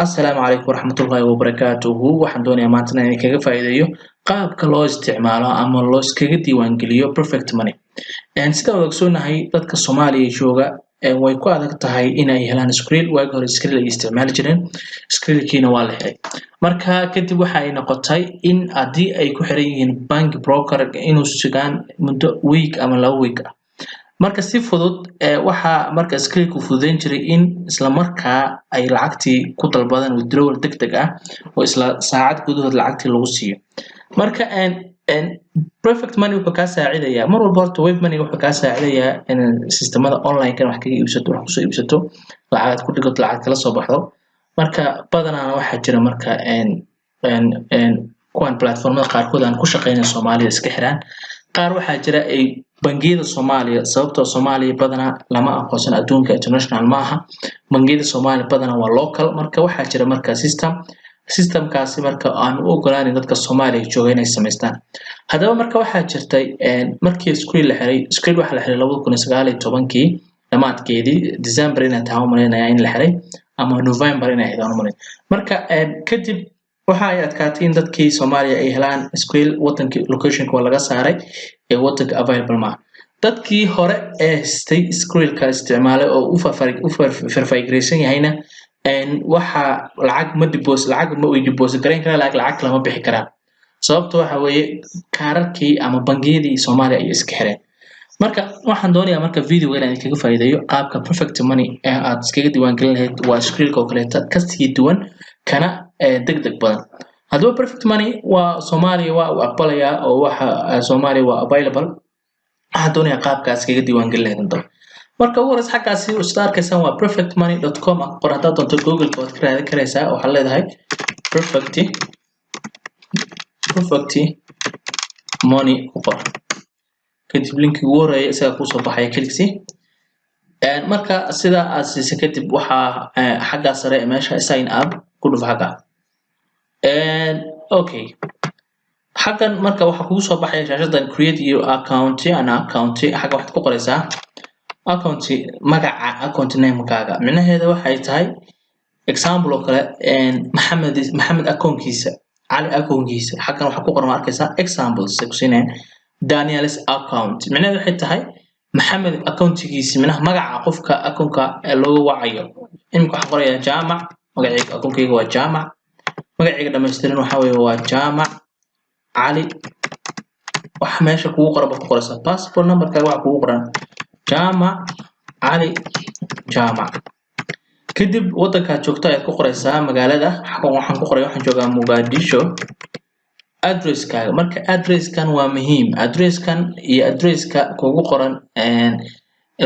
Assalaamu calaykum waraxmatullaahi wabarakaatuhu. Waxaan doonayaa maanta inaan kaga faa'iideeyo qaabka loo isticmaalo ama loo iskaga diiwaangeliyo Perfect Money. Sida wada ogsoonahay dadka Soomaaliya jooga way ku adag tahay inay helaan Skrill. Waagi hore Skrill ay isticmaali jireen, Skrillkiina waa la helay. Marka kadib waxa ay noqotay in haddii ay ku xiran yihiin bank broker inuu sugaan muddo week ama 2 week ah. Marka si fudud waxa marka Skrillku fududeyn jiray in isla markaa ay lacagtii ku dalbadaan withdrawal degdeg ah oo isla saacad gudahood lacagtii lagu siiyo. Marka Perfect Money wuxuu kaa saacidayaa mar walba horta Wave Money wuxuu kaa saacidayaa in systemada online kan wax kaga iibsato, wax kusoo iibsato, lacag ku dhigato, lacag kala soo baxdo. Marka badanaa waxaa jira marka kuwan platformada qaarkood aan ku shaqeynayo Soomaaliya iska xiraan. Qaar waxaa jira ay bangiyada Soomaaliya sababtoo Soomaaliya badanaa lama aqoonsan adduunka international ma aha. Bangiyada Soomaaliya badanaa waa local. Marka waxaa jira marka systemkaasi marka aan u ogolaanin dadka Soomaaliya jooga inay samaystaan. Haddaba marka waxaa jirtay markii Skrill la xiray, Skrill waxa la xiray 2019kii dhamaadkeedii, December inay tahay u maleynayaa in la xiray ama November inay ahayd u maleynayaa. Marka kadib waxa ay adkaatay in dadkii Soomaaliya ay helaan Skrill wadankii locationka waa laga saaray ee wadanka available ma. Dadkii hore ee haystay Skrillka isticmaalay oo u farfaygraysan yahayna waxa lacag ma deposit gareyn karaan lacag lama bixi karaan. Sababtoo waxa weeye kaararkii ama bangiyadii Soomaaliya ay iska xireen. Marka waxaan doonayaa marka video inaan kaga faa'iideeyo qaabka Perfect Money ee aad iskaga diiwaangelin lahayd waa Skrillka oo kaleeto ka sii duwan kana degdeg badan. Haddaba Perfect Money waa Soomaaliya waa u aqbalayaa oo waxa Soomaaliya waa available. Waxaan doonayaa qaabkaas iskaga diiwaangelin lahayd inta. Marka ugu horeysa xaggaasi u soo arkaysan waa perfectmoney.com. qor haddaad doonto Google waad ka raadin karaysaa. Waxaad leedahay Perfect Money ku qor. kadib linkiga ugu horeeya isaga ku soo baxaya click marka sida aad siisa kadib waxa xagga sare meesha sign up ku dhuf xagga okay xaggan marka waxa kugu soo baxaya shaashadan create your account xagga waxaad ku qoraysaa magaca account name-kaaga micnaheedu waxay tahay example oo kale maxamed account-kiisa cali account-kiisa xaggan waxa ku qoran arkaysaa example section Daniel's account micnaheedu waxay tahay maxamed account-kiisa magaca qofka account-ka loo wacayo imika waxa qoraya jaamac magaciisa account-kayga waa jaamac magaciisa dhameystiran waxa weeye waa jaamac cali waxa meesha kugu qoran ku qoraysaa passport number-kaaga waxa kugu qoran jaamac cali jaamac kadib wadanka joogto ayaad ku qoraysaa magaalada waxaan ku qoray waxaan joogaa Muqdisho address-kaaga marka address-kan waa muhiim address-kan iyo address-ka kugu qoran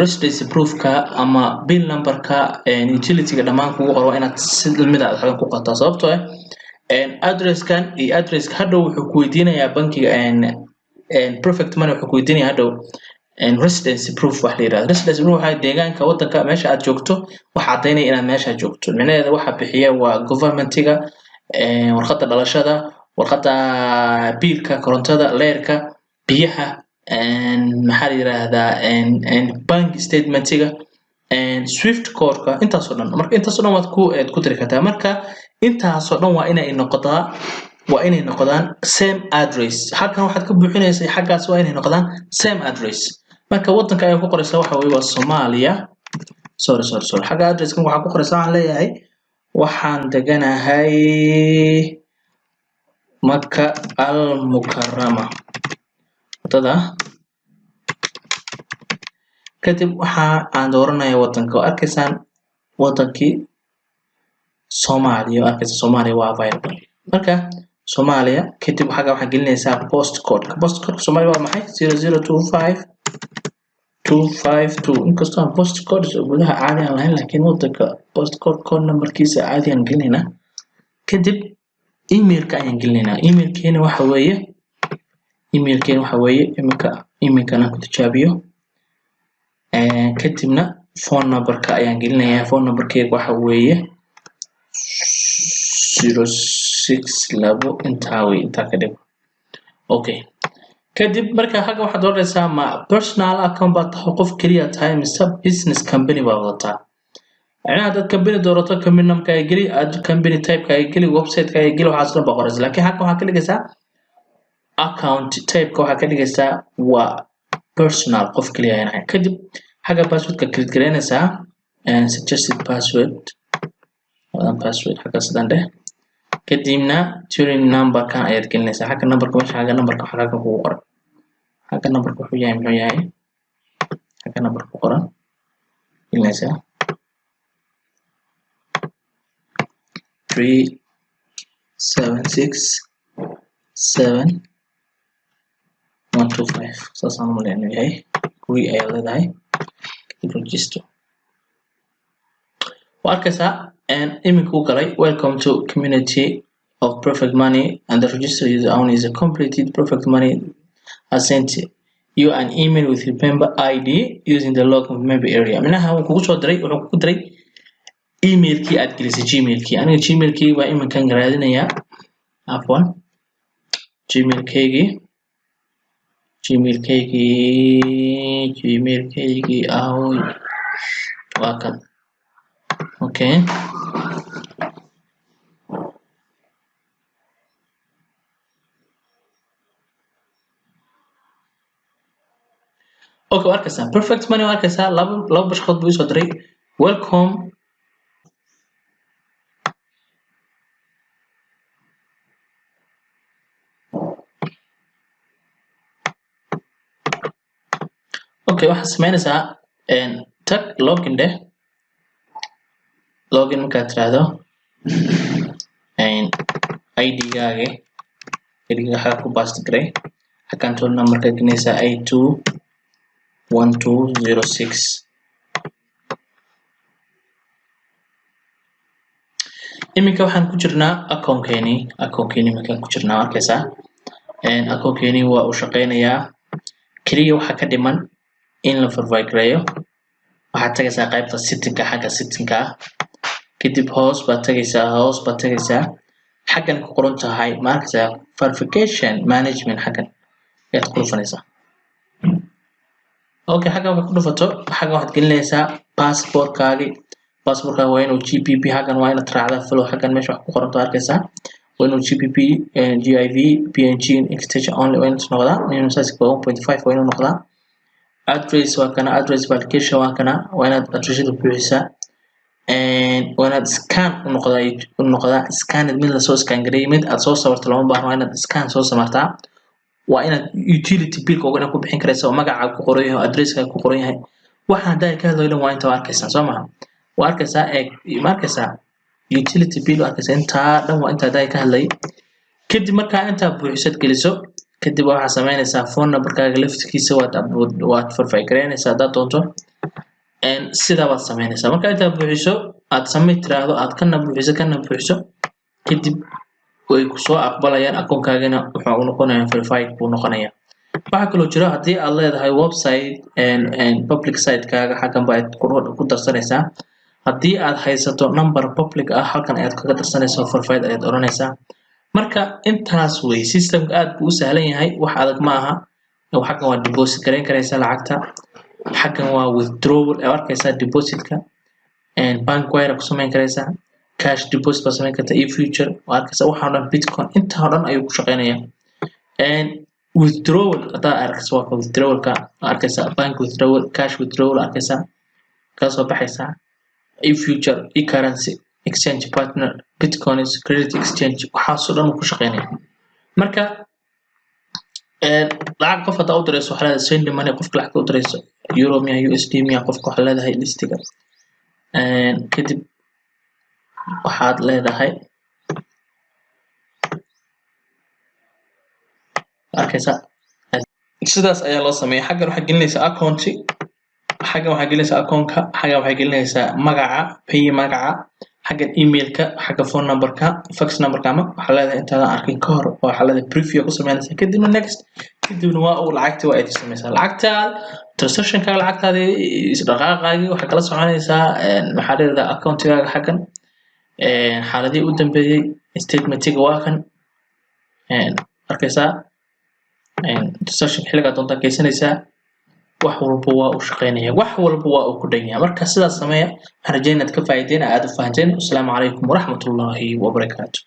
residence proof-ka ama bill number-ka utility-ga dhammaan kugu qoran waa inaad si mid ah ku qortaa sababtoo ah address-kan iyo address-ka hadhow wuxuu ku weydiinayaa bankiga Perfect Money wuxuu ku weydiinayaa hadhow residence proof wax la yiraahdo residence proof waxa deegaanka wadanka meesha aad joogto waxa cadeynaya inaad meesha joogto micnaheedu waxa bixiya waa government-iga warqadda dhalashada warqadda biilka korontada leerka biyaha maxaa la yiraahdaa bank statement-iga Swift code-ka intaas oo dhan marka intaas oo dhan waad ku tiri kartaa marka intaas oo dhan waa inay noqdaan same address halkan waxaad ka buuxinaysaa xaggaas waa inay noqdaan same address marka wadanka ay ku qoraysaa waxa weeye waa Soomaaliya sorry xagga address-kan waxa ku qoraysaa aan leeyahay waxaan deganahay Makka al-Mukarrama wadada kadib waxa aan dooranayaa wadanka arkaysaan wadankii Soomaaliya arkaysaa Soomaaliya waa available marka Soomaaliya kadib waxaan gelinaysaa postcode Soomaaliya waa maxay 0025252 inkastoo aan postcode gudaha caadi aan lahayn laakiin wadanka postcode code number-kiisa caadi aan gelinaynaa kadib email-ka ayaan gelinaynaa email-keena waxa weeye email-kan aan ku tijaabiyo kadibna phone number-ka ayaan gelinayaa phone number-kayga waxa weeye 062 inta ka dhig okay kadib marka xagga waxaad dooranaysaa ma personal account baad tahay qof kaliya tahay mise business company baad wadataa يعني هذا company دورته company نم كايجري company type كايجري website كايجري وحاصل بقرز لكن حكوا حكي لك account type كوا حكي لك personal قف كليا يعني كدب حاجة password ككريت كرينسا and suggested password password حاجة سدانده كديمنا turing number كان أيد كلنسا حاجة number كمش حاجة number كحاجة كوقرا حاجة number كحويا حاجة number كوقرا كلنسا 3 7 6 7 1 2 5 ساسان مليان هاي كوي أيضا هاي register وأركسا and إمكو قري welcome to community of Perfect Money and the register user own is a completed Perfect Money has sent you an email with your member ID using the log of member area منها هو كوكو دري وكوكو دري إيميل كي أدرس جيميل كي أنا جيميل كي وإما كان قرادنا يا عفوا جيميل كيجي أو واكن أوكي اوكي واركسا perfect money واركسا لو باش خد بيسو دري welcome اوكي waxaa sameynaysaa tag login dheh login markaad tiraahdo ID-gaaga waxaa ku paste garay halkan tool numberka gelinaysaa 821206 iminka waxaan ku jirnaa account-keeni markaan ku jirnaa arkaysaa account-keeni waa uu shaqeynayaa kaliya waxaa ka dhiman in la verify gareeyo waxaad tagaysaa qaybta setting-ka xagga setting-ka kadib hoos baad tagaysaa xaggan ku qoran tahay ma arkaysaa verification management xaggan ayaad ku dhufanaysaa okay xaggan waxaad ku dhufato xaggan waxaad gelinaysaa passport-kaagi waa inuu GBP xaggan waa inaad raacdaa flow xaggan meesha wax ku qoran tahay arkaysaa waa inuu GBP GIV PNG extension only waa inuu noqdaa minimum size 1.5 waa inuu noqdaa address waa kana address validation waa kana waa inaad addressada buuxisaa waa inaad scan u noqdaa scan mid la soo scan gareeyay mid aad soo sawirto lama baahna waa inaad scan soo samartaa waa inaad utility bill kooga ku bixin karaysaa oo magacaaga ku qoran yahay addresskaaga ku qoran yahay waxa haday ka hadlayno waa inta arkaysaa soo maaha waa arkaysaa utility bill arkaysaa inta dhan waa inta haday ka hadlay kadib markaa inta buuxisad geliso kadib waxaa sameynaysaa phone number-kaaga laftigiisa waad verify gareynaysaa haddaad doonto sida baad sameynaysaa marka inta buuxiso aad submit tiraahdo aad kana buuxiso kadib way ku soo aqbalayaan account-kaagana wuxuu noqonayaa verified buu noqonayaa waxa kale oo jira hadii aad leedahay website public site-kaaga xaggan baad ku darsanaysaa hadii aad haysato number public ah halkan ayaad kaga darsanaysaa verified ayaad oranaysaa marka intaas way system-ka aad buu u sahlan yahay wax adag ma aha xaggan waa deposit gareyn karaysaa lacagta xaggan waa withdrawal ee arkaysaa deposit-ka bank wire ku sameyn karaysaa cash deposit baa sameyn kartaa e-future waa arkaysaa waxa dhan bitcoin inta dhan ayuu ku shaqeynayaa withdrawal hadaa arkaysaa waa withdrawal-ka arkaysaa bank withdrawal cash withdrawal arkaysaa ka soo baxaysaa e-future e-currency exchange partner bitcoins credit exchange waxaasoo dhan ku shaqeynayaa marka lacag qof hadaa u dirayso waxaa leedahay send money qofka lacagta u dirayso euro miya USD miya qofka waxaa leedahay listiga kadib waxaad leedahay arkaysaa sidaas ayaa loo sameeyaa xaggan waxaad gelinaysaa account-i xaggan waxaad gelinaysaa account-ka xaggan waxaad gelinaysaa magaca pay magaca xaggan email-ka xagga phone number-ka fax number-ka ama waxaa leedahay intaadan arkin ka hor waxaa leedahay preview ku sameynaysaa kadibna next kadibna waa uu lacagtii waa aad samaysaa lacagtaada transaction-kaaga lacagtaada isdhaqaaqaagii waxaa kala soconaysaa maxaa leedahay account-gaaga xaggan xaaladii u dambeeyay statement-iga waa kan arkaysaa transaction xilliga doonta geysanaysaa wax walba waa u shaqeynaya wax walba waa uu ku dhan yahay marka sidaas sameeya waxaan rajeynayaa inaad ka faa'iideen aad u fahanteen. Assalaamu calaykum waraxmatullaahi wabarakaatuh.